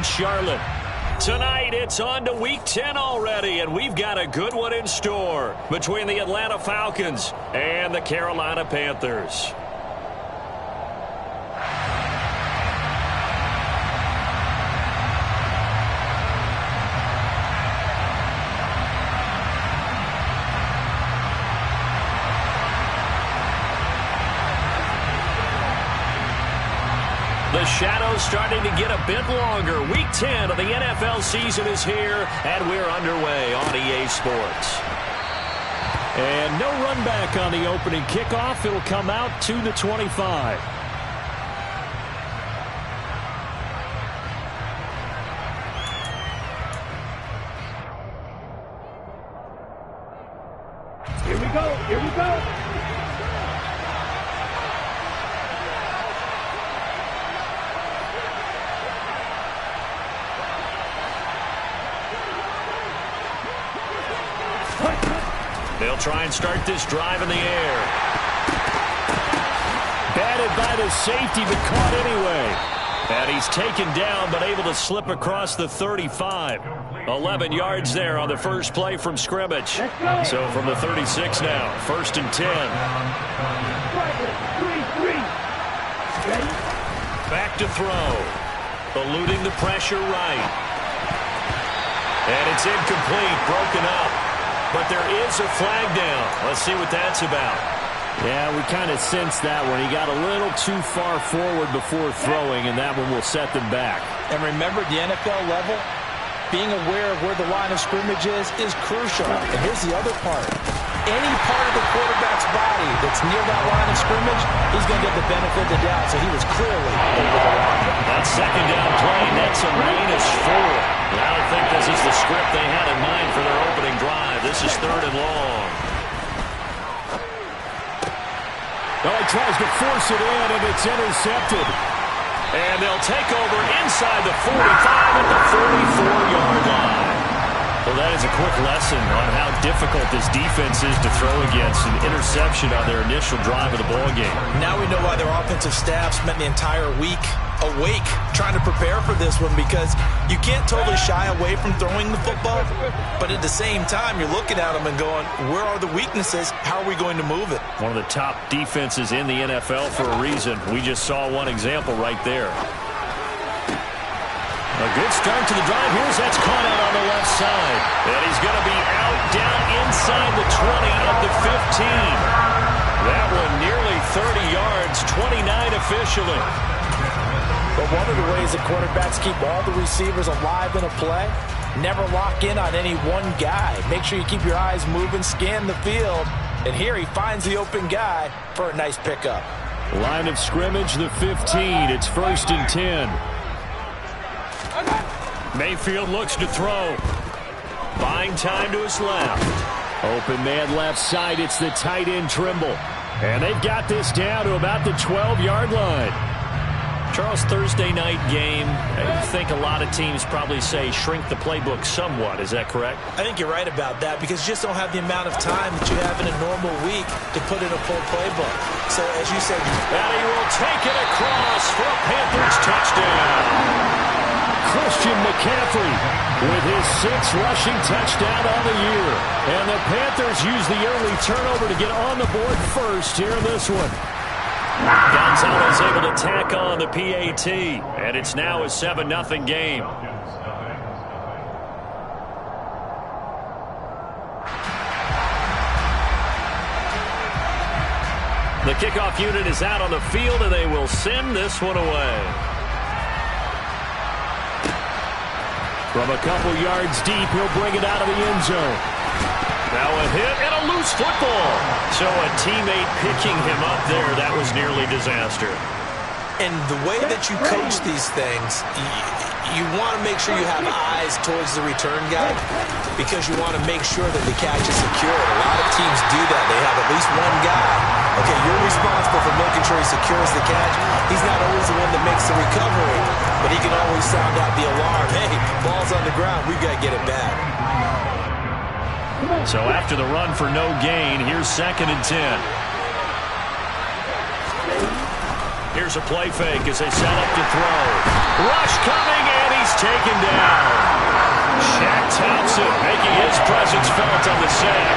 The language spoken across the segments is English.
Charlotte. Tonight, it's on to Week 10 already, and we've got a good one in store between the Atlanta Falcons and the Carolina Panthers. The shadow's starting to get a bit longer. Week 10 of the NFL season is here, and we're underway on EA Sports. And no run back on the opening kickoff. It'll come out to the 25. Here we go. Here we go. They'll try and start this drive in the air. Batted by the safety, but caught anyway. And he's taken down, but able to slip across the 35. 11 yards there on the first play from scrimmage. So from the 36 now, 1st and 10. Back to throw. Eluding the pressure right. And it's incomplete, broken up. But there is a flag down. Let's see what that's about. Yeah, we kind of sensed that one. He got a little too far forward before throwing, and that one will set them back. And remember, the NFL level, being aware of where the line of scrimmage is crucial. And here's the other part. Any part of the quarterback's body that's near that line of scrimmage, he's going to get the benefit of the doubt. So he was clearly over the line. That second down play, that's a minus 4. I don't think this is the script they had in mind for their opening drive. This is 3rd and long. Oh, he tries to force it in, and it's intercepted. And they'll take over inside the 45 at the 44-yard line. Well, that is a quick lesson on how difficult this defense is to throw against. An interception on their initial drive of the ballgame. Now we know why their offensive staff spent the entire week awake trying to prepare for this one, because you can't totally shy away from throwing the football, but at the same time you're looking at them and going, where are the weaknesses? How are we going to move it? One of the top defenses in the NFL for a reason. We just saw one example right there. A good start to the drive. Here's that's caught out on the left side. And he's going to be out down inside the 20 at the 15. That one nearly 30 yards, 29 officially. But one of the ways that quarterbacks keep all the receivers alive in a play, never lock in on any one guy. Make sure you keep your eyes moving, scan the field. And here he finds the open guy for a nice pickup. Line of scrimmage, the 15. It's 1st and 10. Mayfield looks to throw. Buying time to his left. Open man left side. It's the tight end Trimble. And they've got this down to about the 12-yard line. Charles, Thursday night game, I think a lot of teams probably say shrink the playbook somewhat. Is that correct? I think you're right about that, because you just don't have the amount of time that you have in a normal week to put in a full playbook. So, as you said, and he will take it across for a Panthers touchdown. Christian McCaffrey with his 6th rushing touchdown on the year. And the Panthers use the early turnover to get on the board first here in this one. Gonzalez able to tack on the PAT, and it's now a 7-0 game. The kickoff unit is out on the field, and they will send this one away. From a couple yards deep, he'll bring it out of the end zone. Now a hit and a loose football. So a teammate picking him up there, that was nearly disaster. And the way that you coach these things, you want to make sure you have eyes towards the return guy, because you want to make sure that the catch is secured. A lot of teams do that. They have at least one guy. Okay, you're responsible for making sure he secures the catch. He's not always the one that makes the recovery, but he can always sound out the alarm. Hey, ball's on the ground. We've got to get it back. So after the run for no gain, here's 2nd and 10. Here's a play fake as they set up to throw. Rush coming, and he he's taken down. Shaq Thompson making his presence felt on the sack.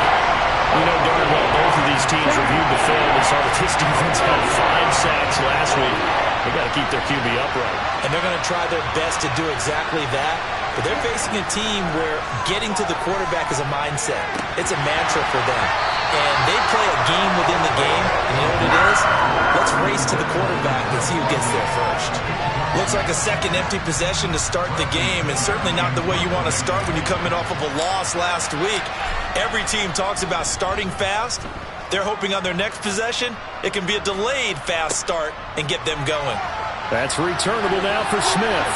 You know darn well both of these teams reviewed the film and saw that this defense had 5 sacks last week. They got to keep their QB upright. And they're going to try their best to do exactly that. But they're facing a team where getting to the quarterback is a mindset. It's a mantra for them. And they play a game within the game. And you know what it is? Let's race to the quarterback and see who gets there first. Looks like a second empty possession to start the game, and certainly not the way you want to start when you're coming off of a loss last week. Every team talks about starting fast. They're hoping on their next possession, it can be a delayed fast start and get them going. That's returnable now for Smith.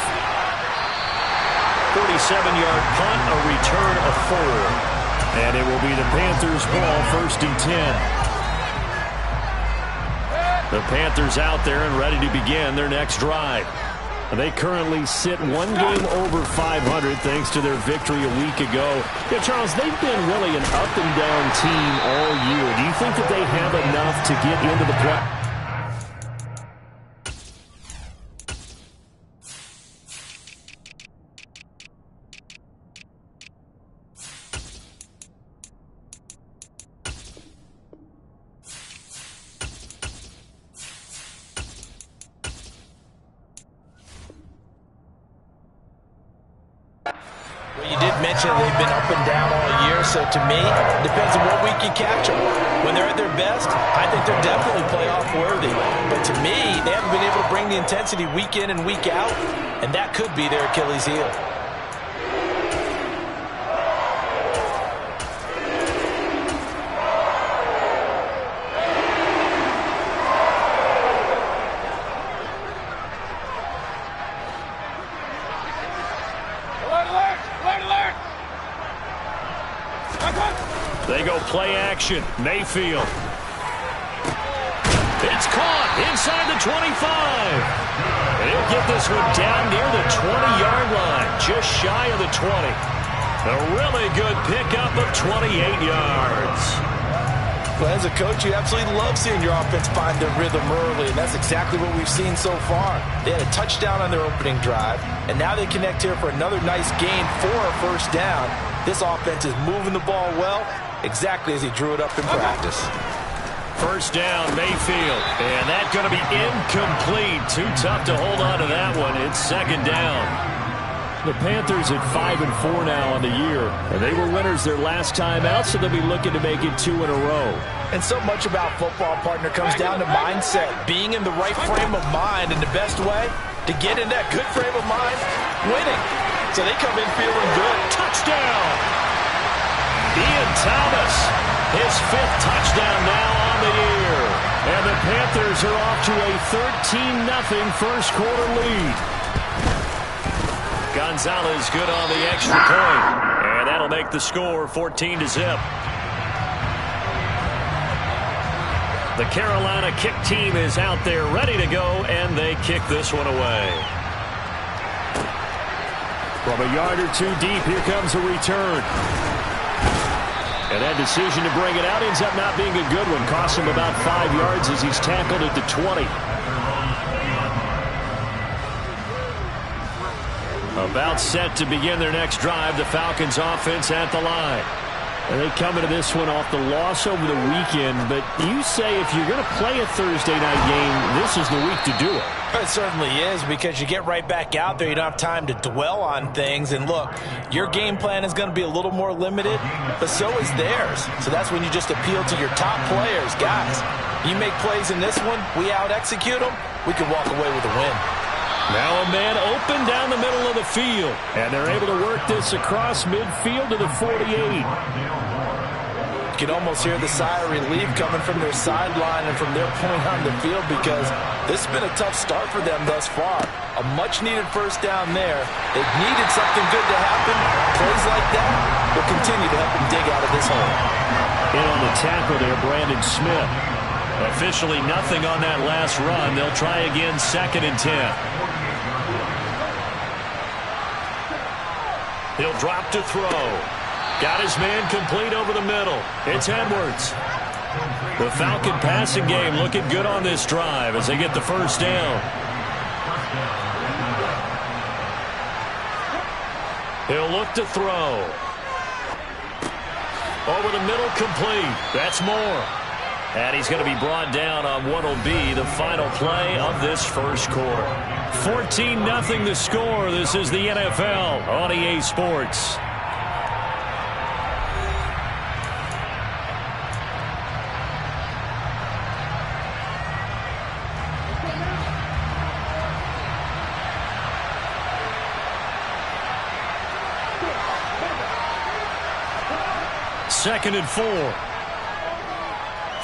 47-yard punt, a return of 4. And it will be the Panthers' ball, 1st and 10. The Panthers out there and ready to begin their next drive. They currently sit 1 game over 500 thanks to their victory a week ago. Yeah, Charles, they've been really an up-and-down team all year. Do you think that they have enough to get into the play? They've been up and down all year, so to me, it depends on what week you catch them. When they're at their best, I think they're definitely playoff worthy. But to me, they haven't been able to bring the intensity week in and week out, and that could be their Achilles heel. They go play action. Mayfield. It's caught inside the 25. He'll get this one down near the 20-yard line, just shy of the 20. A really good pickup of 28 yards. Well, as a coach, you absolutely love seeing your offense find their rhythm early, and that's exactly what we've seen so far. They had a touchdown on their opening drive, and now they connect here for another nice gain for a first down. This offense is moving the ball well, exactly as he drew it up in practice. First down, Mayfield, and that's going to be incomplete. Too tough to hold on to that one. It's 2nd down. The Panthers at 5-4 now on the year, and they were winners their last time out, so they'll be looking to make it 2 in a row. And so much about football, partner, comes down to mindset, being in the right frame of mind, and the best way to get in that good frame of mind, winning. So they come in feeling good. Touchdown! Ian Thomas, his 5th touchdown now on the year. And the Panthers are off to a 13-0 first quarter lead. Gonzalez good on the extra point. And that'll make the score 14-0. The Carolina kick team is out there ready to go, and they kick this one away. From a yard or 2 deep, here comes a return. And that decision to bring it out ends up not being a good one. Costs him about 5 yards as he's tackled at the 20. About set to begin their next drive, the Falcons offense at the line. And they come into this one off the loss over the weekend, but you say if you're going to play a Thursday night game, this is the week to do it. It certainly is, because you get right back out there. You don't have time to dwell on things. And look, your game plan is going to be a little more limited, but so is theirs. So that's when you just appeal to your top players. Guys, you make plays in this one, we out-execute them, we can walk away with a win. Now a man open down the middle of the field, and they're able to work this across midfield to the 48. You can almost hear the sigh of relief coming from their sideline and from their point on the field, because this has been a tough start for them thus far. A much-needed first down there. They've needed something good to happen. Plays like that will continue to help them dig out of this hole. In on the tackle there, Brandon Smith. Officially nothing on that last run. They'll try again, 2nd and 10. He'll drop to throw. Got his man complete over the middle. It's Edwards. The Falcon passing game looking good on this drive as they get the first down. He'll look to throw. Over the middle, complete. That's Moore. And he's going to be brought down on what will be the final play of this first quarter. 14-0 the score. This is the NFL on EA Sports. Second and 4.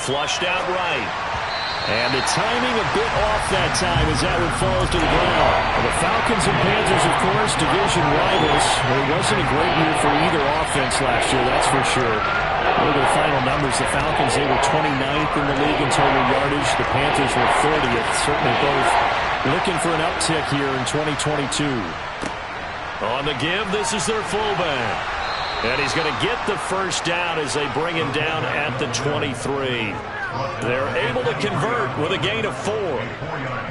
Flushed out right. And the timing a bit off that time as that one falls to the ground. Well, the Falcons and Panthers, of course, division rivals. It wasn't a great year for either offense last year, that's for sure. Look at the final numbers. The Falcons, they were 29th in the league in total yardage. The Panthers were 30th. Certainly both looking for an uptick here in 2022. On the give, this is their fullback. And he's going to get the first down as they bring him down at the 23. They're able to convert with a gain of 4.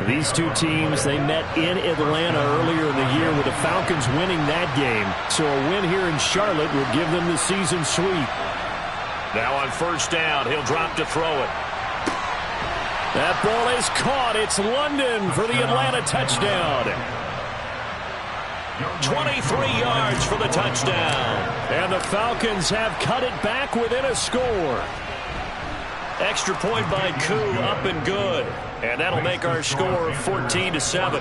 These two teams, they met in Atlanta earlier in the year with the Falcons winning that game. So a win here in Charlotte would give them the season sweep. Now on first down, he'll drop to throw it. That ball is caught. It's London for the Atlanta touchdown. 23 yards for the touchdown. And the Falcons have cut it back within a score. Extra point by Koo, up and good. And that'll make our score 14-7.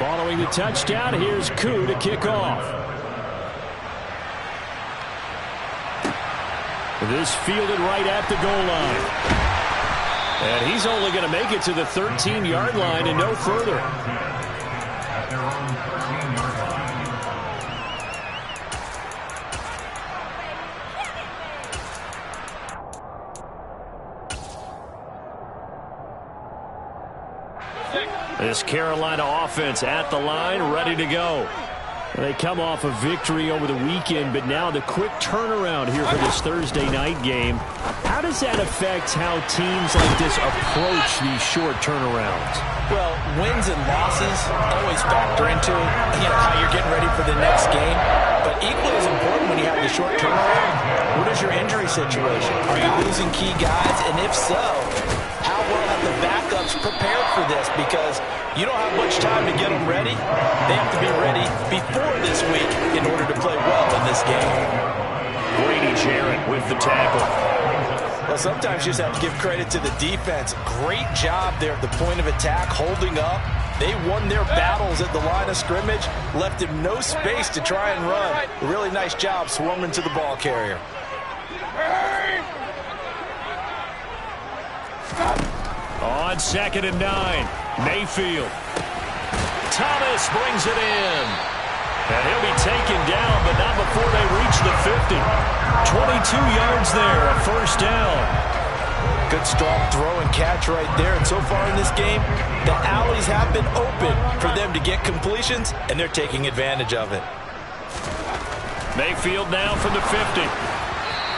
Following the touchdown, here's Koo to kick off. This fielded right at the goal line. And he's only going to make it to the 13-yard line and no further. This Carolina offense at the line, ready to go. They come off a victory over the weekend, but now the quick turnaround here for this Thursday night game. How does that affect how teams like this approach these short turnarounds? Well, wins and losses always factor into how you're getting ready for the next game. But equally as important when you have the short turnaround, what is your injury situation? Are you losing key guys? And if so, how well have the backups prepared for this? Because you don't have much time to get them ready. They have to be ready before this week in order to play well in this game. Grady Jarrett with the tackle. Well, sometimes you just have to give credit to the defense. Great job there at the point of attack, holding up. They won their battles at the line of scrimmage, left him no space to try and run. A really nice job swarming to the ball carrier. On 2nd and 9, Mayfield. Thomas brings it in. And he'll be taken down, but not before they reach the 50. 22 yards there, a first down. Good strong throw and catch right there. And so far in this game, the alleys have been open for them to get completions, and they're taking advantage of it. Mayfield now from the 50.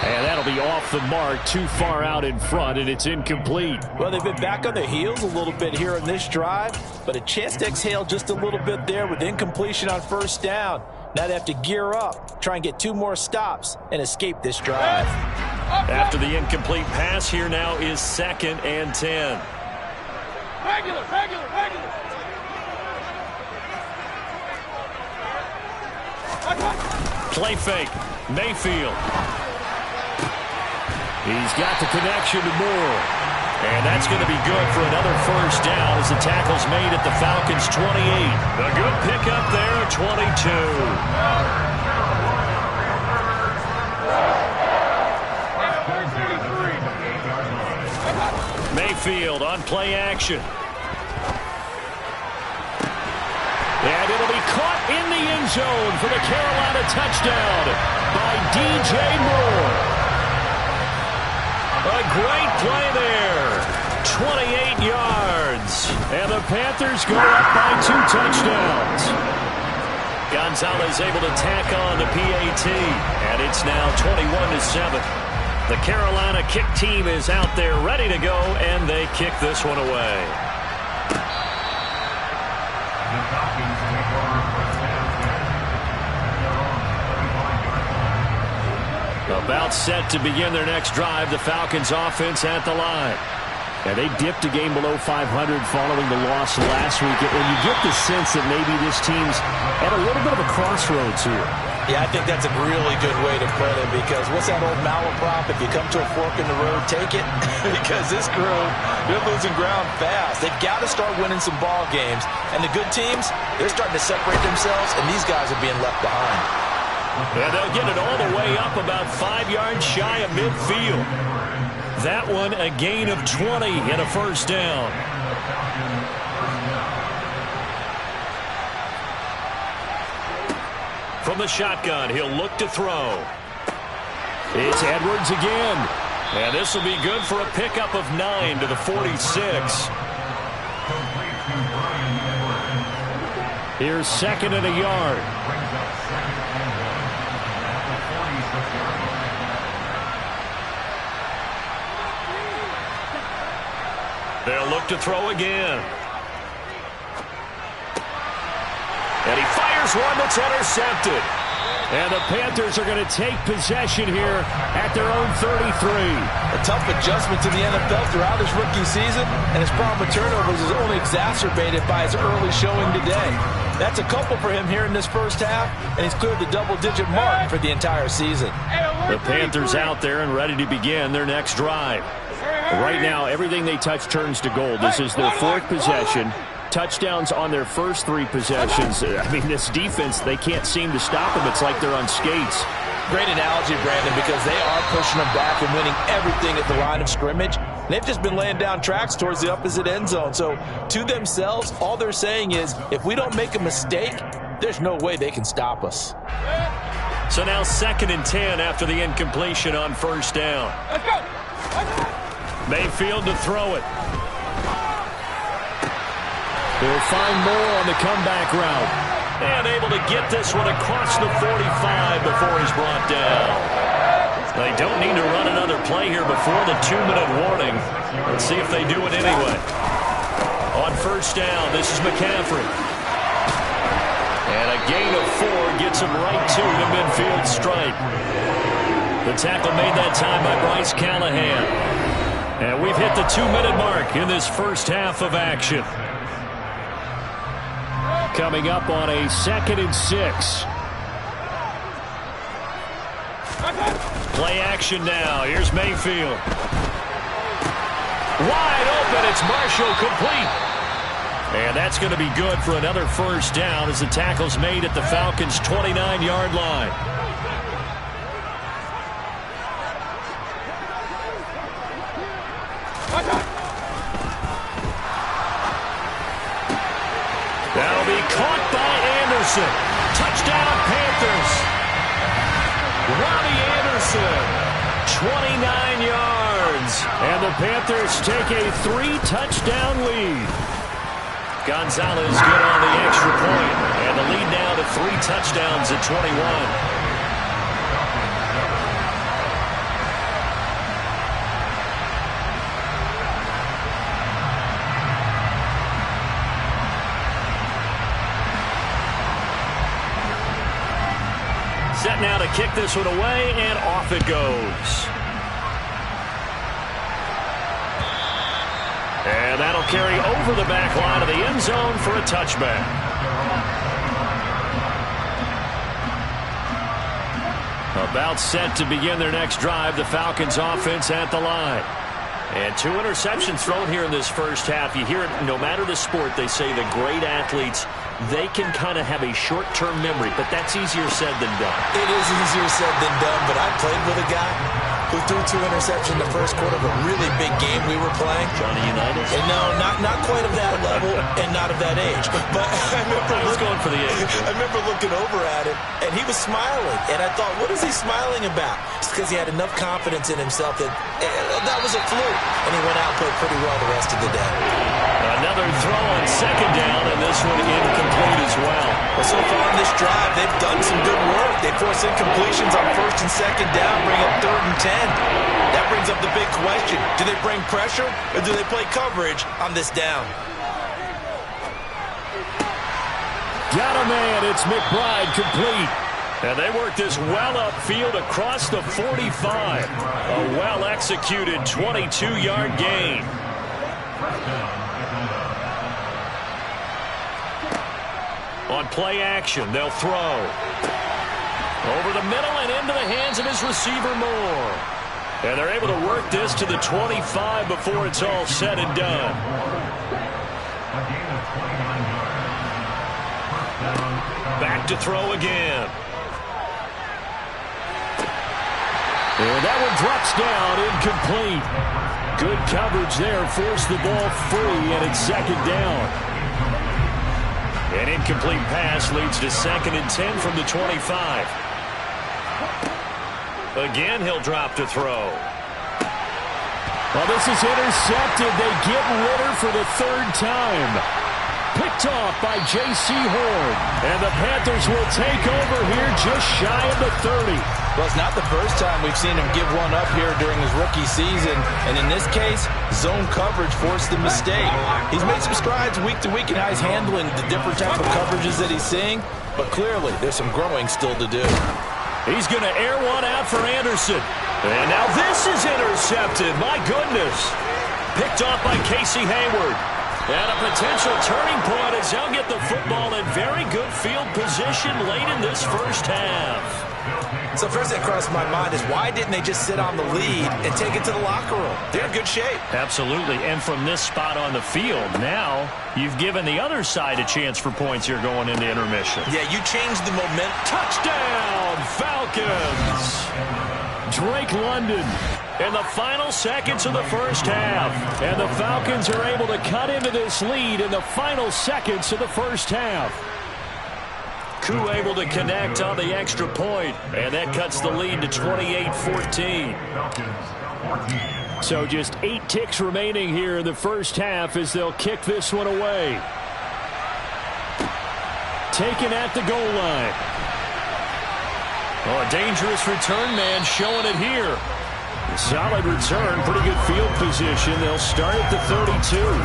And that'll be off the mark, too far out in front, and it's incomplete. Well, they've been back on their heels a little bit here in this drive, but a chance to exhale just a little bit there with incompletion on first down. Now they have to gear up, try and get 2 more stops, and escape this drive. After the incomplete pass, here now is 2nd and 10. Regular. Play fake. Mayfield. He's got the connection to Moore. And that's going to be good for another first down as the tackle's made at the Falcons' 28. A good pickup there at 22. Mayfield on play action. And it'll be caught in the end zone for the Carolina touchdown by DJ Moore. A great play there. 28 yards. And the Panthers go up by 2 touchdowns. Gonzalez able to tack on the PAT. And it's now 21-7. The Carolina kick team is out there ready to go, and they kick this one away. The Falcons About set to begin their next drive, the Falcons offense at the line. And they dipped a game below 500 following the loss last week. And you get the sense that maybe this team's at a little bit of a crossroads here. Yeah, I think that's a really good way to put it, because what's that old malaprop? If you come to a fork in the road, take it. Because this crew, they're losing ground fast. They've got to start winning some ball games. And the good teams, they're starting to separate themselves, and these guys are being left behind. And they'll get it all the way up about 5 yards shy of midfield. That one a gain of 20 and a first down. From the shotgun, he'll look to throw. It's Edwards again. And this will be good for a pickup of 9 to the 46. Here's second and a yard. They'll look to throw again. And he fires one that's intercepted. And the Panthers are going to take possession here at their own 33. A tough adjustment to the NFL throughout his rookie season, and his problem with turnovers is only exacerbated by his early showing today. That's a couple for him here in this first half, and he's cleared the double-digit mark for the entire season. The Panthers out there and ready to begin their next drive. Right now, everything they touch turns to gold. This is their fourth possession. Touchdowns on their first 3 possessions. I mean, this defense, they can't seem to stop them. It's like they're on skates. Great analogy, Brandon, because they are pushing them back and winning everything at the line of scrimmage. They've just been laying down tracks towards the opposite end zone. So, to themselves, all they're saying is, if we don't make a mistake, there's no way they can stop us. So now 2nd and 10 after the incompletion on first down. Let's go. Mayfield to throw it. He'll find more on the comeback route. And able to get this one across the 45 before he's brought down. They don't need to run another play here before the 2-minute warning. Let's see if they do it anyway. On first down, this is McCaffrey. And a gain of 4 gets him right to the midfield stripe. The tackle made that time by Bryce Callahan. And we've hit the 2-minute mark in this first half of action. Coming up on a 2nd and 6. Play action now. Here's Mayfield. Wide open. It's Marshall complete. And that's going to be good for another first down as the tackle's made at the Falcons' 29-yard line. That'll be caught by Anderson. Touchdown, Panthers. Robbie Anderson, 29 yards. And the Panthers take a 3-touchdown lead. Gonzalez good on the extra point. And the lead now to 3 touchdowns at 21. Set now to kick this one away, and off it goes. And that'll carry over the back line of the end zone for a touchback. About set to begin their next drive, the Falcons offense at the line. And 2 interceptions thrown here in this first half. You hear it, no matter the sport, they say the great athletes, they can kind of have a short-term memory, but that's easier said than done. It is easier said than done, but I played with a guy who threw 2 interceptions in the first quarter of a really big game we were playing. Johnny Unitas? And no, not quite of that level and not of that age. But I remember going for the age. I remember looking over at him, and he was smiling. And I thought, what is he smiling about? It's because he had enough confidence in himself that that was a fluke. And he went out and played pretty well the rest of the day. Another throw on second down, and this one incomplete as well. Well, so far on this drive, they've done some good work. They force incompletions on first and second down, bring up 3rd and 10. That brings up the big question. Do they bring pressure, or do they play coverage on this down? Got a man. It's McBride complete. And they work this well upfield across the 45. A well-executed 22-yard gain. On play action, they'll throw. Over the middle and into the hands of his receiver, Moore. And they're able to work this to the 25 before it's all said and done. Back to throw again. And that one drops down, incomplete. Good coverage there, forced the ball free, and it's second down. An incomplete pass leads to 2nd and 10 from the 25. Again, he'll drop to throw. Well, this is intercepted. They get Ritter for the 3rd time. Picked off by J.C. Horn. And the Panthers will take over here just shy of the 30. Well, it's not the first time we've seen him give one up here during his rookie season. And in this case, zone coverage forced the mistake. He's made some strides week to week in how he's handling the different type of coverages that he's seeing. But clearly, there's some growing still to do. He's going to air one out for Anderson. And now this is intercepted. My goodness. Picked off by Casey Hayward. And a potential turning point as they'll get the football in very good field position late in this first half. So first thing that crossed my mind is why didn't they just sit on the lead and take it to the locker room? They're in good shape. Absolutely. And from this spot on the field, now you've given the other side a chance for points here going into intermission. Yeah, you changed the momentum. Touchdown, Falcons! Drake London in the final seconds of the first half. And the Falcons are able to cut into this lead in the final seconds of the first half. Koo able to connect on the extra point, and that cuts the lead to 28-14. So just 8 ticks remaining here in the first half as they'll kick this one away. Taken at the goal line. Oh, a dangerous return man showing it here. Solid return, pretty good field position. They'll start at the 32.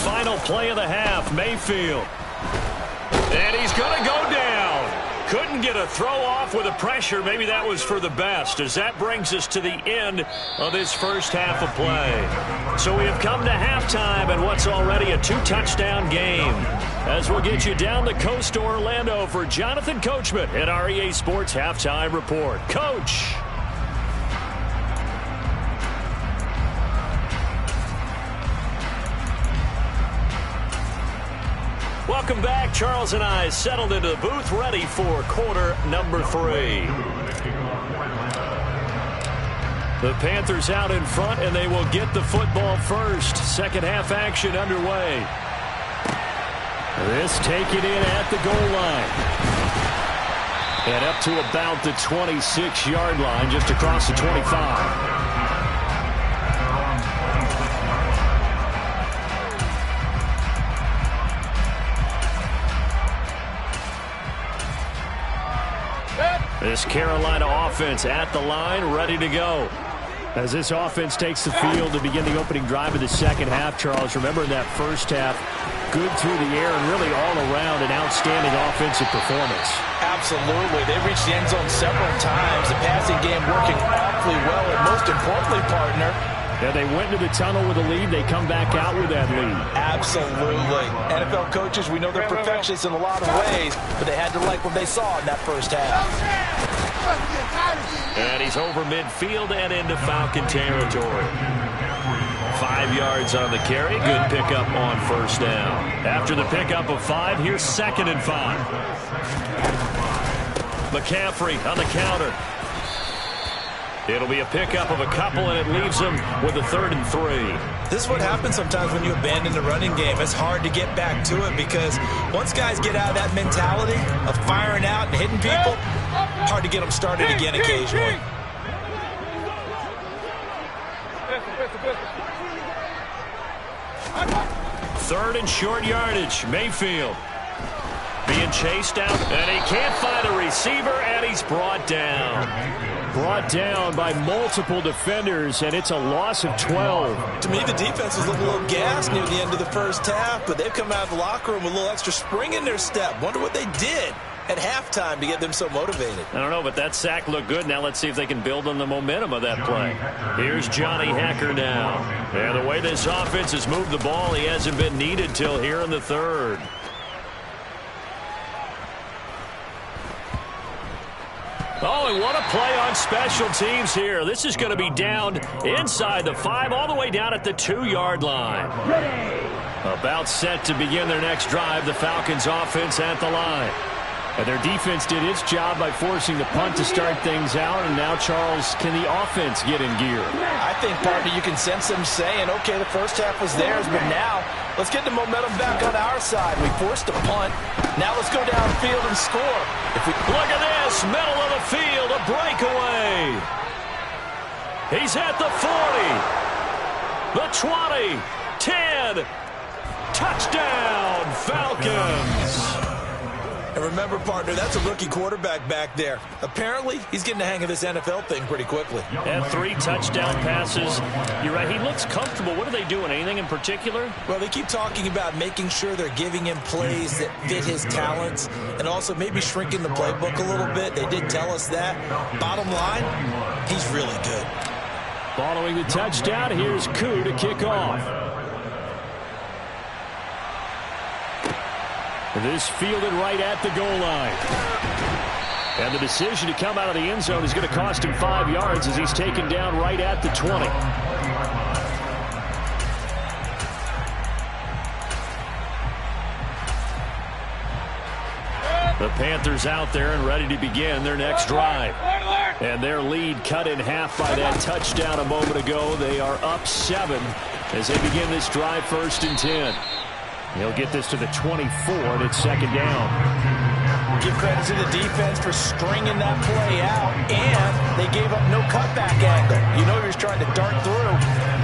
Final play of the half, Mayfield. And he's going to go down. Couldn't get a throw off with the pressure. Maybe that was for the best, as that brings us to the end of this first half of play. So we have come to halftime and what's already a 2-touchdown game. As we'll get you down the coast to Orlando for Jonathan Coachman at our EA Sports Halftime Report. Coach. Welcome back. Charles and I settled into the booth, ready for quarter number 3. The Panthers out in front, and they will get the football first. Second half action underway. This taken in at the goal line. And up to about the 26-yard line, just across the 25. This Carolina offense at the line, ready to go. As this offense takes the field to begin the opening drive of the second half, Charles, remember in that first half, good through the air and really all around an outstanding offensive performance. Absolutely. They reached the end zone several times. The passing game working awfully well, and most importantly, partner, yeah, they went into the tunnel with a lead. They come back out with that lead. Absolutely. NFL coaches, we know they're perfectionists in a lot of ways, but they had to like what they saw in that first half. And he's over midfield and into Falcon territory. 5 yards on the carry. Good pickup on first down. After the pickup of 5, here's 2nd and 5. McCaffrey on the counter. It'll be a pickup of a couple, and it leaves them with a 3rd and 3. This is what happens sometimes when you abandon the running game. It's hard to get back to it because once guys get out of that mentality of firing out and hitting people, hard to get them started again occasionally. 3rd and short yardage. Mayfield. Being chased out, and he can't find a receiver, and he's brought down. Brought down by multiple defenders, and it's a loss of 12. To me, the defense was looking a little gassed near the end of the first half, but they've come out of the locker room with a little extra spring in their step. Wonder what they did at halftime to get them so motivated. I don't know, but that sack looked good. Now let's see if they can build on the momentum of that play. Here's Johnny Hekker now. And the way this offense has moved the ball, he hasn't been needed till here in the third. Oh, and what a play on special teams here. This is going to be down inside the 5, all the way down at the 2-yard line. About set to begin their next drive, the Falcons offense at the line. And their defense did its job by forcing the punt to start things out. And now, Charles, can the offense get in gear? I think, partner, you can sense them saying, okay, the first half was theirs, but now let's get the momentum back on our side. We forced a punt. Now let's go downfield and score. Look at this, middle of the field, a breakaway. He's at the 40, the 20, 10, touchdown, Falcons. And remember, partner, that's a rookie quarterback back there. Apparently, he's getting the hang of this NFL thing pretty quickly. And 3 touchdown passes. You're right, he looks comfortable. What are they doing? Anything in particular? Well, they keep talking about making sure they're giving him plays that fit his talents and also maybe shrinking the playbook a little bit. They did tell us that. Bottom line, he's really good. Following the touchdown, here's Koo to kick off. This fielded right at the goal line. And the decision to come out of the end zone is going to cost him 5 yards as he's taken down right at the 20. The Panthers out there and ready to begin their next drive. And their lead cut in half by that touchdown a moment ago. They are up 7 as they begin this drive, 1st and 10. He'll get this to the 24, and it's 2nd down. Give credit to the defense for stringing that play out, and they gave up no cutback angle. You know he was trying to dart through.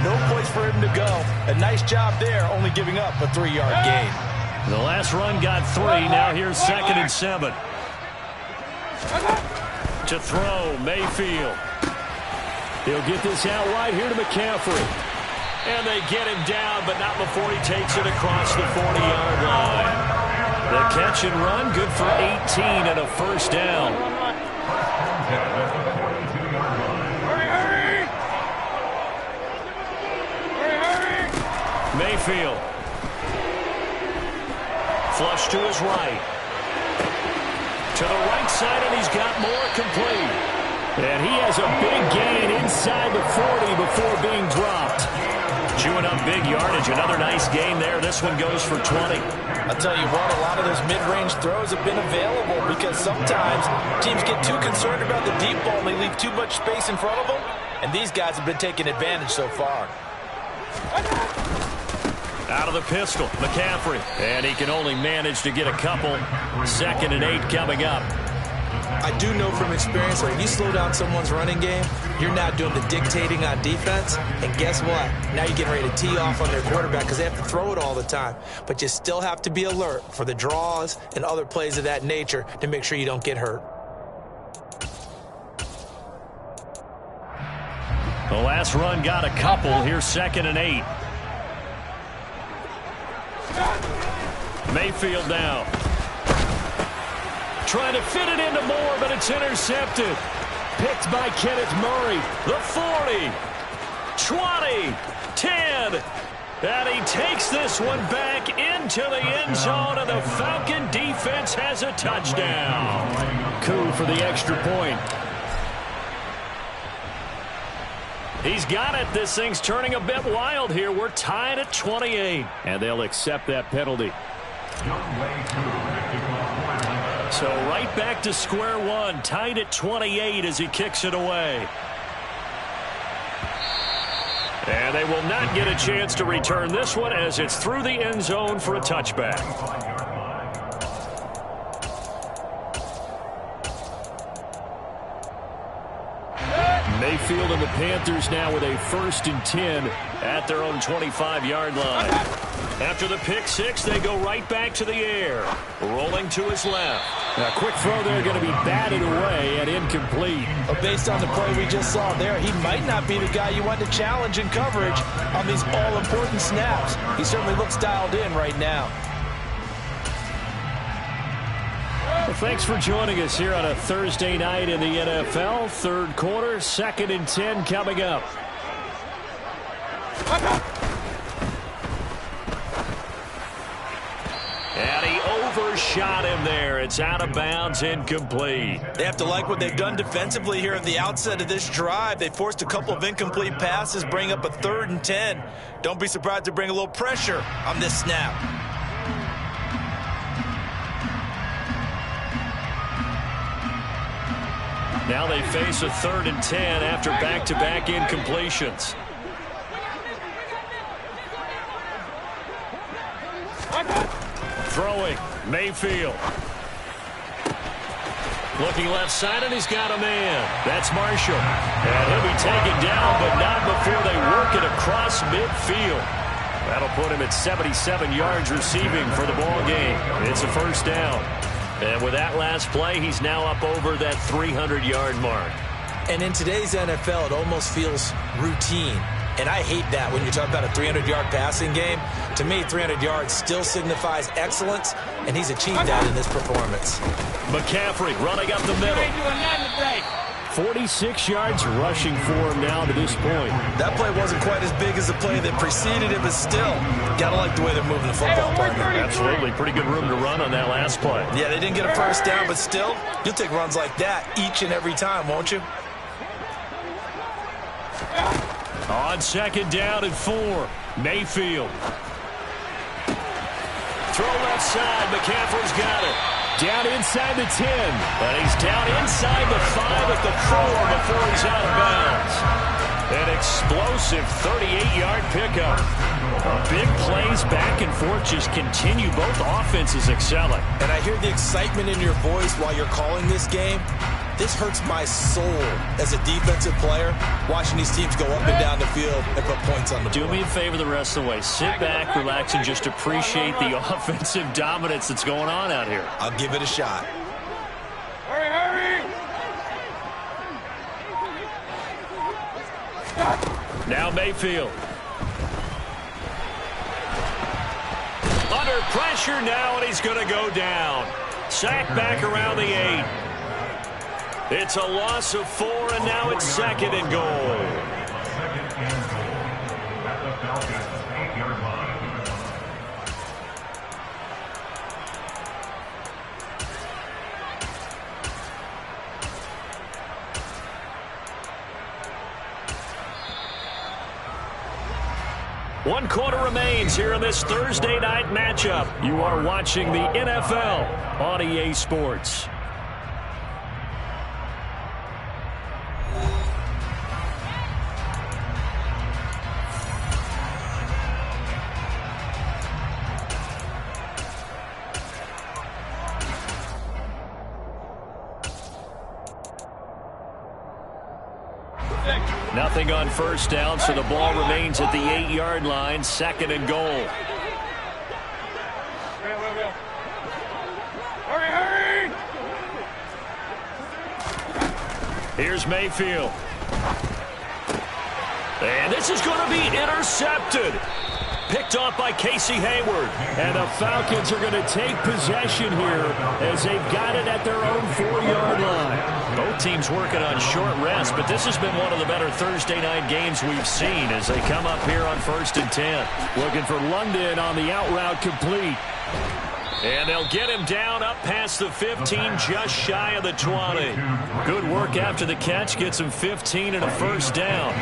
No place for him to go. A nice job there, only giving up a 3-yard gain. The last run got 3. Now here's 2nd and 7. To throw, Mayfield. He'll get this out wide here to McCaffrey. And they get him down, but not before he takes it across the 40-yard line. The catch and run, good for 18 and a 1st down. Mayfield. Flush to his right. To the right side, and he's got more complete. And he has a big gain inside the 40 before being dropped. Chewing up big yardage. Another nice gain there. This one goes for 20. I'll tell you what, a lot of those mid-range throws have been available because sometimes teams get too concerned about the deep ball and they leave too much space in front of them. And these guys have been taking advantage so far. Out of the pistol, McCaffrey. And he can only manage to get a couple. 2nd and 8 coming up. I do know from experience that when you slow down someone's running game, you're not doing the dictating on defense. And guess what? Now you're getting ready to tee off on their quarterback because they have to throw it all the time. But you still have to be alert for the draws and other plays of that nature to make sure you don't get hurt. The last run got a couple. Here's 2nd and 8. Mayfield now. Trying to fit it into Moore, but it's intercepted. Picked by Kenneth Murray. The 40, 20, 10. And he takes this one back into the end zone, and the Falcon defense has a touchdown. Koo for the extra point. He's got it. This thing's turning a bit wild here. We're tied at 28. And they'll accept that penalty. So right back to square one, tied at 28 as he kicks it away. And they will not get a chance to return this one as it's through the end zone for a touchback. Mayfield and the Panthers now with a 1st and 10 at their own 25-yard line. After the pick six, they go right back to the air. Rolling to his left. A quick throw there going to be batted away and incomplete. But based on the play we just saw there, he might not be the guy you want to challenge in coverage on these all-important snaps. He certainly looks dialed in right now. Well, thanks for joining us here on a Thursday night in the NFL. Third quarter, 2nd and 10 coming up. And he overshot him there. It's out of bounds, incomplete. They have to like what they've done defensively here at the outset of this drive. They forced a couple of incomplete passes, bring up a 3rd and 10. Don't be surprised to bring a little pressure on this snap. Now they face a 3rd and 10 after back-to-back incompletions. Throwing, Mayfield. Looking left side, and he's got a man. That's Marshall. And he'll be taken down, but not before they work it across midfield. That'll put him at 77 yards receiving for the ball game. It's a first down. And with that last play, he's now up over that 300-yard mark. And in today's NFL, it almost feels routine. And I hate that when you talk about a 300-yard passing game. To me, 300 yards still signifies excellence, and he's achieved that in this performance. McCaffrey running up the middle. 46 yards rushing for him now to this point. That play wasn't quite as big as the play that preceded it, but still, gotta like the way they're moving the football, partner. Absolutely. Pretty good room to run on that last play. Yeah, they didn't get a first down, but still, you'll take runs like that each and every time, won't you? On 2nd down and 4, Mayfield. Throw left side. McCaffrey's got it. Down inside the 10. And he's down inside the 5 at the 4 before he's out of bounds. An explosive 38-yard pickup. Big plays back and forth just continue. Both offenses excelling. And I hear the excitement in your voice while you're calling this game. This hurts my soul as a defensive player, watching these teams go up and down the field and put points on the board. Do me a favor the rest of the way. Sit back, relax, and just appreciate the offensive dominance that's going on out here. I'll give it a shot. Hurry, hurry! Now Mayfield. Under pressure now, and he's going to go down. Sacked back around the 8. It's a loss of 4, and now it's 2nd and goal. One quarter remains here in this Thursday night matchup. You are watching the NFL on EA Sports. Nothing on first down, so the ball remains at the 8-yard line, 2nd and goal. Hurry, hurry! Here's Mayfield. And this is going to be intercepted. Picked off by Casey Hayward. And the Falcons are going to take possession here as they've got it at their own 4-yard line. Both teams working on short rest, but this has been one of the better Thursday night games we've seen as they come up here on 1st and 10. Looking for London on the out route complete. And they'll get him down up past the 15, just shy of the 20. Good work after the catch, gets him 15 and a first down.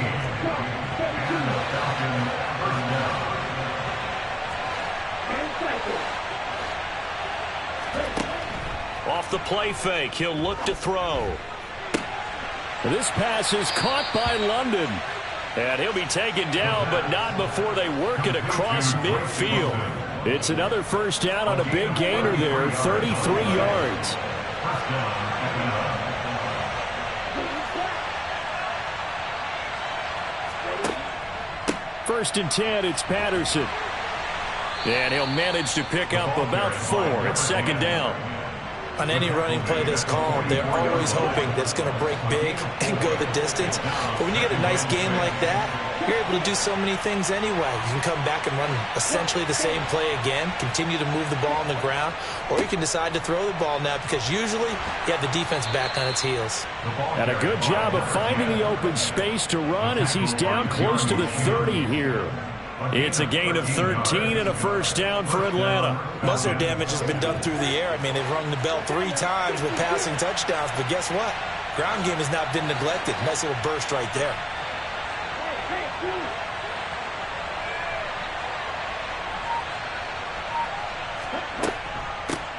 Off the play fake, he'll look to throw. This pass is caught by London. And he'll be taken down, but not before they work it across midfield. It's another first down on a big gainer there, 33 yards. First and 10, it's Patterson. And he'll manage to pick up about 4 at second down. On any running play that's called, they're always hoping that it's going to break big and go the distance. But when you get a nice game like that, you're able to do so many things anyway. You can come back and run essentially the same play again, continue to move the ball on the ground, or you can decide to throw the ball now because usually you have the defense back on its heels. And a good job of finding the open space to run as he's down close to the 30 here. It's a gain of 13 and a first down for Atlanta. Most of their damage has been done through the air. I mean, they've rung the bell 3 times with passing touchdowns, but guess what? Ground game has not been neglected. Nice little burst right there.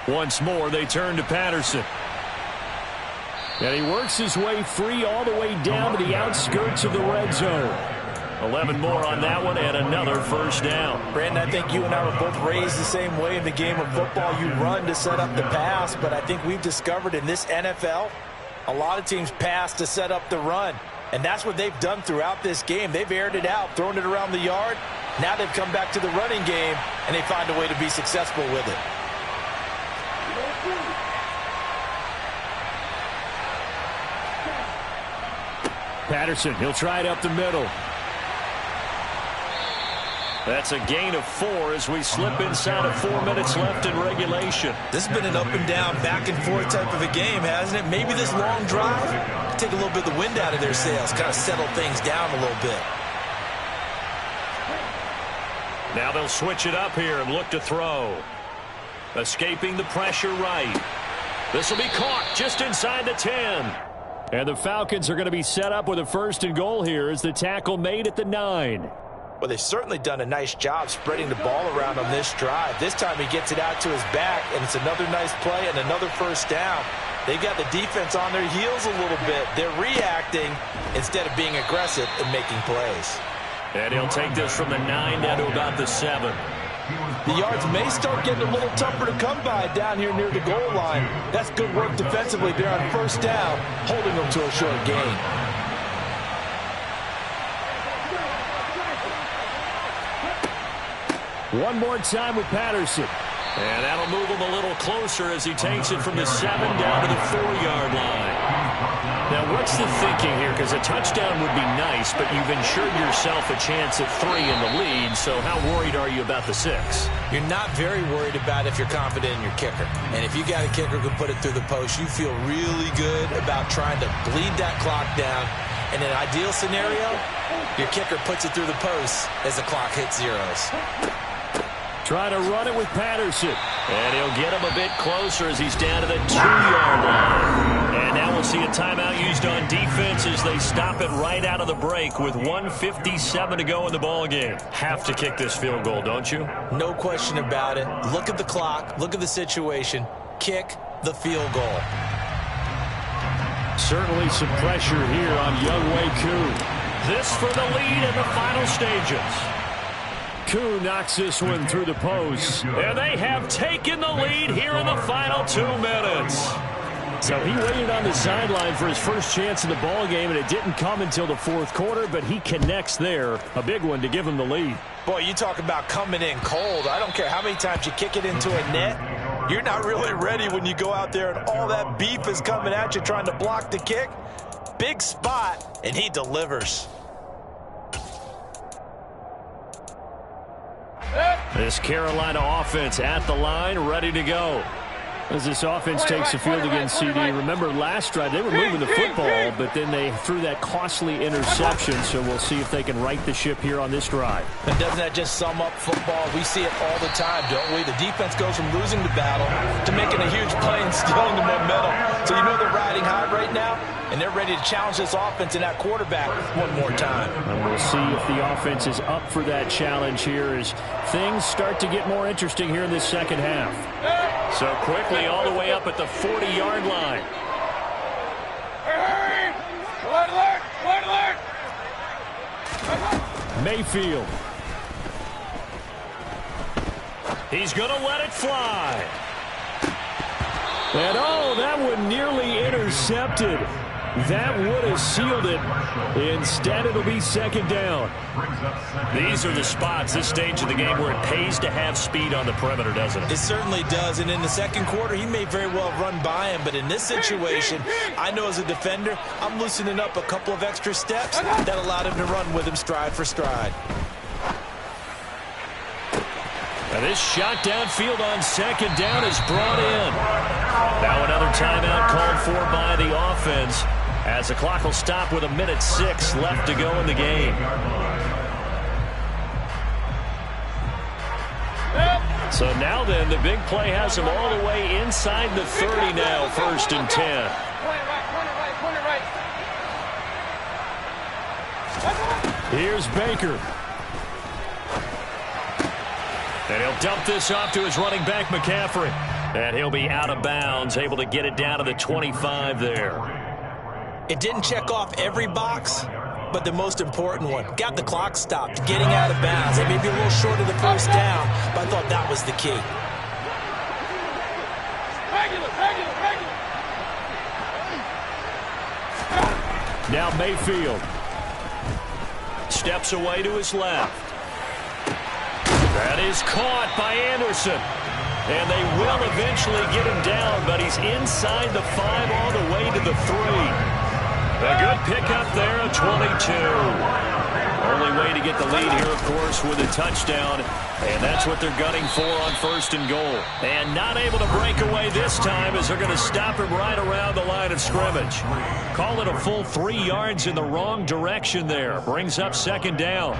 Once more, they turn to Patterson. And he works his way free all the way down to the outskirts of the red zone. 11 more on that one and another first down. Brandon, I think you and I were both raised the same way in the game of football. You run to set up the pass, but I think we've discovered in this NFL, a lot of teams pass to set up the run. And that's what they've done throughout this game. They've aired it out, thrown it around the yard. Now they've come back to the running game, and they find a way to be successful with it. Patterson, he'll try it up the middle. That's a gain of 4 as we slip inside of 4 minutes left in regulation. This has been an up and down, back and forth type of a game, hasn't it? Maybe this long drive take a little bit of the wind out of their sails, kind of settle things down a little bit. Now they'll switch it up here and look to throw. Escaping the pressure right. This will be caught just inside the 10. And the Falcons are going to be set up with a 1st and goal here as the tackle made at the 9. Well, they've certainly done a nice job spreading the ball around on this drive. This time he gets it out to his back, and it's another nice play and another first down. They've got the defense on their heels a little bit. They're reacting instead of being aggressive and making plays. And he'll take this from the 9 down to about the 7. The yards may start getting a little tougher to come by down here near the goal line. That's good work defensively there on first down, holding them to a short gain. One more time with Patterson. And that'll move him a little closer as he takes it from the 7 down to the 4-yard line. Now, what's the thinking here? Because a touchdown would be nice, but you've ensured yourself a chance at 3 in the lead, so how worried are you about the 6? You're not very worried about if you're confident in your kicker. And if you got a kicker who can put it through the post, you feel really good about trying to bleed that clock down. In an ideal scenario, your kicker puts it through the post as the clock hits zeros. Try to run it with Patterson. And he'll get him a bit closer as he's down to the 2-yard line. And now we'll see a timeout used on defense as they stop it right out of the break with 1:57 to go in the ballgame. Have to kick this field goal, don't you? No question about it. Look at the clock. Look at the situation. Kick the field goal. Certainly some pressure here on Younghoe Koo. This for the lead in the final stages. Koo knocks this one through the post. And they have taken the lead here in the final 2 minutes. So he waited on the sideline for his first chance in the ball game, and it didn't come until the 4th quarter, but he connects there. A big one to give him the lead. Boy, you talk about coming in cold. I don't care how many times you kick it into a net. You're not really ready when you go out there and all that beef is coming at you trying to block the kick. Big spot, and he delivers. This Carolina offense at the line, ready to go. As this offense takes the field against CD, remember last drive they were moving the football, but then they threw that costly interception, so we'll see if they can right the ship here on this drive. And doesn't that just sum up football? We see it all the time, don't we? The defense goes from losing the battle to making a huge play and stealing the momentum. So you know they're riding high right now, and they're ready to challenge this offense and that quarterback one more time. And we'll see if the offense is up for that challenge here as things start to get more interesting here in this second half. So quickly all the way up at the 40-yard line. Mayfield. He's going to let it fly. And oh, that one nearly intercepted. That would have sealed it. Instead, it'll be second down. These are the spots, this stage of the game, where it pays to have speed on the perimeter, doesn't it? It certainly does, and in the second quarter, he may very well run by him, but in this situation, I know as a defender, I'm loosening up a couple of extra steps that allowed him to run with him stride for stride. And this shot downfield on second down is brought in. Now another timeout called for by the offense, as the clock will stop with 1:06 left to go in the game. So now then, the big play has him all the way inside the 30 now, 1st and 10. Here's Baker. And he'll dump this off to his running back, McCaffrey. And he'll be out of bounds, able to get it down to the 25 there. It didn't check off every box, but the most important one. Got the clock stopped, getting out of bounds. It may be a little short of the first down, but I thought that was the key. Now Mayfield. Steps away to his left. That is caught by Anderson. And they will eventually get him down, but he's inside the 5 all the way to the 3. A good pickup there, a 22. Only way to get the lead here, of course, with a touchdown. And that's what they're gunning for on 1st and goal. And not able to break away this time, as they're going to stop him right around the line of scrimmage. Call it a full 3 yards in the wrong direction there. Brings up second down.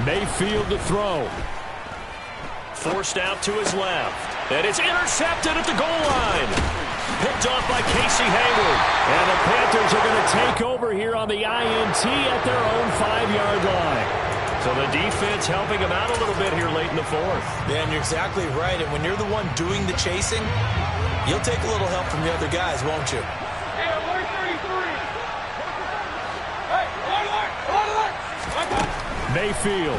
Mayfield to throw. Forced out to his left. And it's intercepted at the goal line. Picked off by Casey Hayward. And the Panthers are going to take over here on the INT at their own 5-yard line. So the defense helping him out a little bit here late in the 4th. Man, you're exactly right. And when you're the one doing the chasing, you'll take a little help from the other guys, won't you? Mayfield.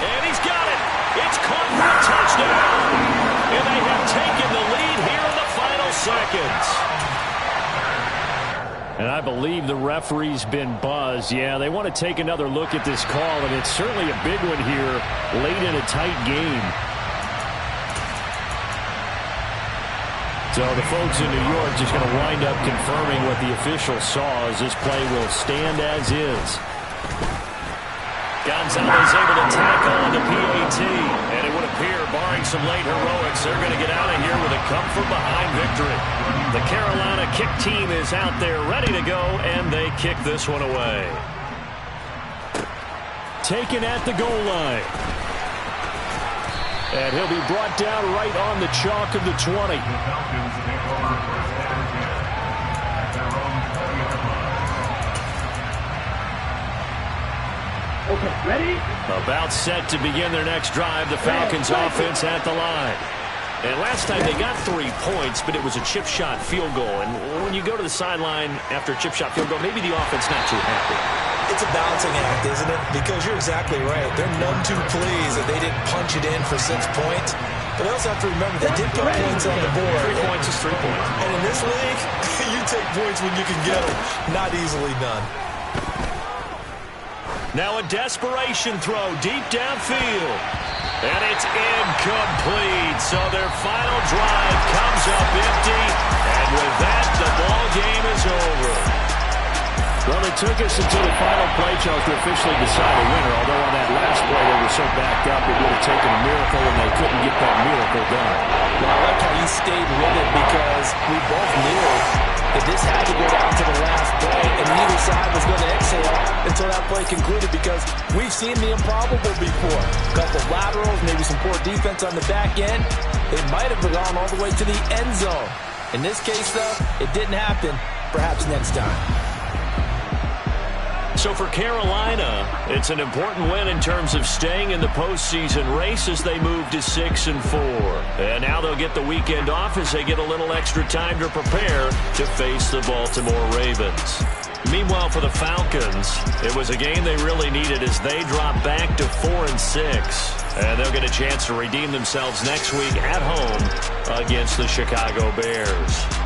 And he's got it. It's caught for a touchdown. And they have taken the lead here in the final seconds. And I believe the referee's been buzzed. Yeah, they want to take another look at this call, and it's certainly a big one here late in a tight game. So the folks in New York just going to wind up confirming what the official saw, as this play will stand as is. Gonzalez able to tackle on the PAT. And it would appear, barring some late heroics, they're going to get out of here with a come-from-behind victory. The Carolina kick team is out there ready to go, and they kick this one away. Taken at the goal line. And he'll be brought down right on the chalk of the 20. Okay, ready? About set to begin their next drive. The Falcons offense at the line. And last time they got 3 points, but it was a chip shot field goal. And when you go to the sideline after a chip shot field goal, maybe the offense not too happy. It's a balancing act, isn't it? Because you're exactly right. They're none too pleased that they didn't punch it in for 6 points. But they also have to remember they did put points on the board. 3 points is 3 points. And in this league, you take points when you can get them. Not easily done. Now a desperation throw deep downfield. And it's incomplete. So their final drive comes up empty. And with that, the ball game is over. Well, it took us until the final play, Charles, to officially decide a winner. Although on that last play they were so backed up, it would have taken a miracle, and they couldn't get that miracle done. Well, I like how you stayed with it, because we both knew that this had to go down to the last play, and neither side was going to exhale until that play concluded, because we've seen the improbable before. A couple laterals, maybe some poor defense on the back end. They might have gone all the way to the end zone. In this case, though, it didn't happen. Perhaps next time. So for Carolina, it's an important win in terms of staying in the postseason race as they move to 6-4. And now they'll get the weekend off as they get a little extra time to prepare to face the Baltimore Ravens. Meanwhile, for the Falcons, it was a game they really needed as they dropped back to 4-6. And they'll get a chance to redeem themselves next week at home against the Chicago Bears.